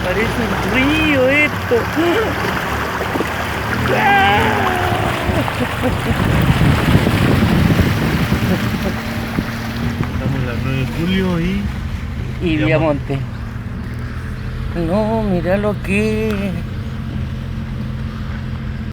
Parece un río esto. Estamos en la 9 de julio y Y Viamonte. No, mira lo que